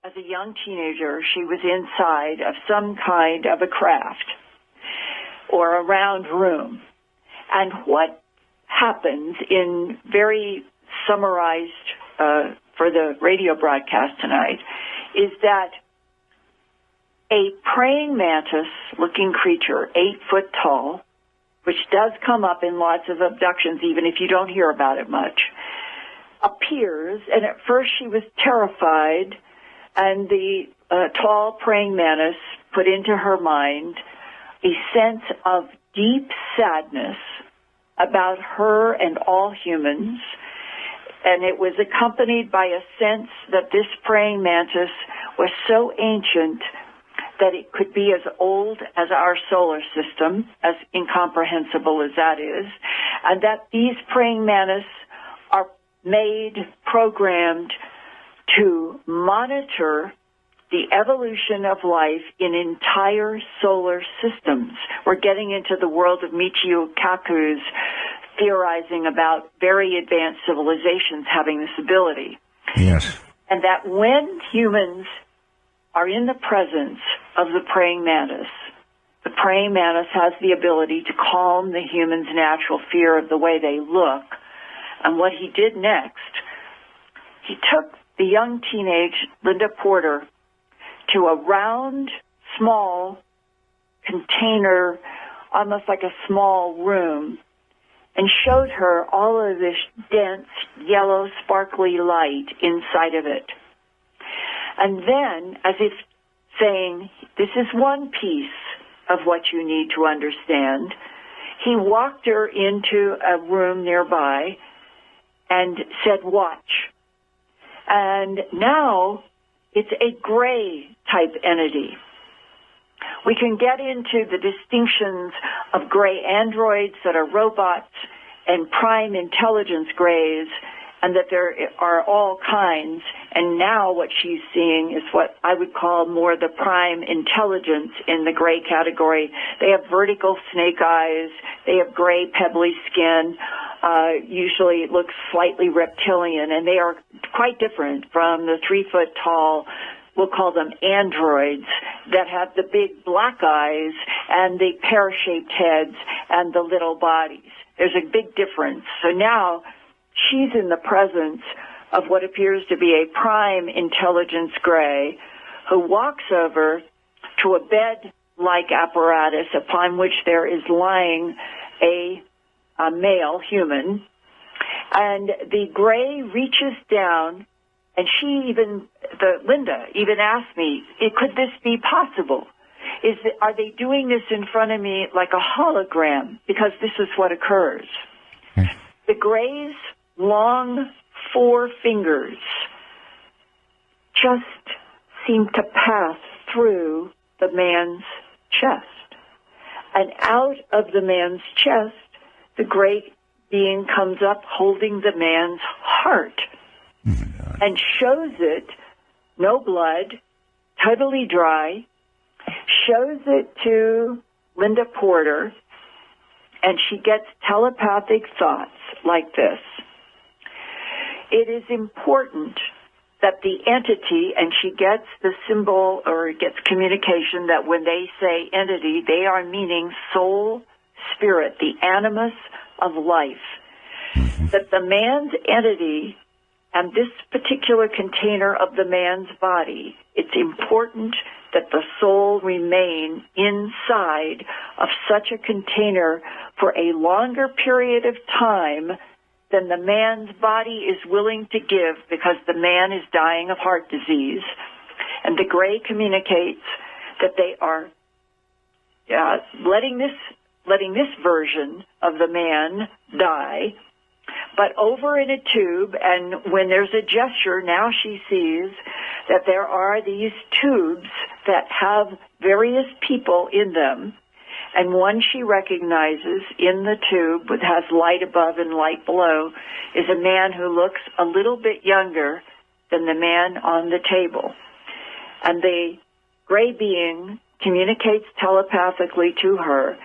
as a young teenager, she was inside of some kind of a craft or a round room. And what happens in very summarized for the radio broadcast tonight is that a praying mantis-looking creature, 8 foot tall, which does come up in lots of abductions, even if you don't hear about it much, appears, and at first she was terrified, and the tall praying mantis put into her mind a sense of deep sadness about her and all humans, and it was accompanied by a sense that this praying mantis was so ancient that it could be as old as our solar system, as incomprehensible as that is, and that these praying mantis are programmed to monitor the evolution of life in entire solar systems. We're getting into the world of Michio Kaku's theorizing about very advanced civilizations having this ability. Yes. And that when humans are in the presence of the praying mantis has the ability to calm the human's natural fear of the way they look. And what he did next, he took the young teenage Linda Porter to a round, small container, almost like a small room, and showed her all of this dense, yellow, sparkly light inside of it. And then, as if saying, this is one piece of what you need to understand, he walked her into a room nearby and said, watch. And now it's a gray type entity. We can get into the distinctions of gray androids that are robots and prime intelligence grays, and that there are all kinds. And now what she's seeing is what I would call more the prime intelligence in the gray category. They have vertical snake eyes. They have gray pebbly skin. Usually it looks slightly reptilian, and they are quite different from the 3 foot tall, we'll call them androids, that have the big black eyes and the pear-shaped heads and the little bodies. There's a big difference. So now she's in the presence of what appears to be a prime intelligence gray who walks over to a bed-like apparatus upon which there is lying a male human, and the gray reaches down, and Linda even asked me, could this be possible? Are they doing this in front of me like a hologram? Because this is what occurs. The gray's long 4 fingers just seem to pass through the man's chest. And out of the man's chest, the gray being comes up holding the man's heart and shows it, no blood, totally dry, shows it to Linda Porter, and she gets telepathic thoughts like this. It is important that the entity, and she gets the symbol or gets communication that when they say entity, they are meaning soul, spirit, the animus of life. That the man's entity and this particular container of the man's body, it's important that the soul remain inside of such a container for a longer period of time than the man's body is willing to give, because the man is dying of heart disease. And the gray communicates that they are letting this version of the man die, but over in a tube. And when there's a gesture, now she sees that there are these tubes that have various people in them. And one she recognizes in the tube, that has light above and light below, is a man who looks a little bit younger than the man on the table. And the gray being communicates telepathically to her,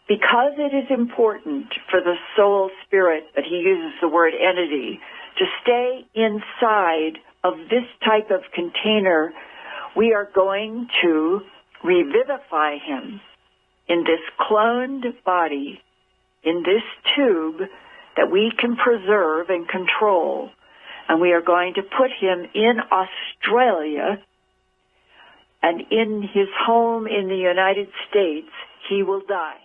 because it is important for the soul spirit, that he uses the word entity, to stay inside of this type of container, we are going to revivify him in this cloned body, in this tube that we can preserve and control. And we are going to put him in Australia, and in his home in the United States, he will die.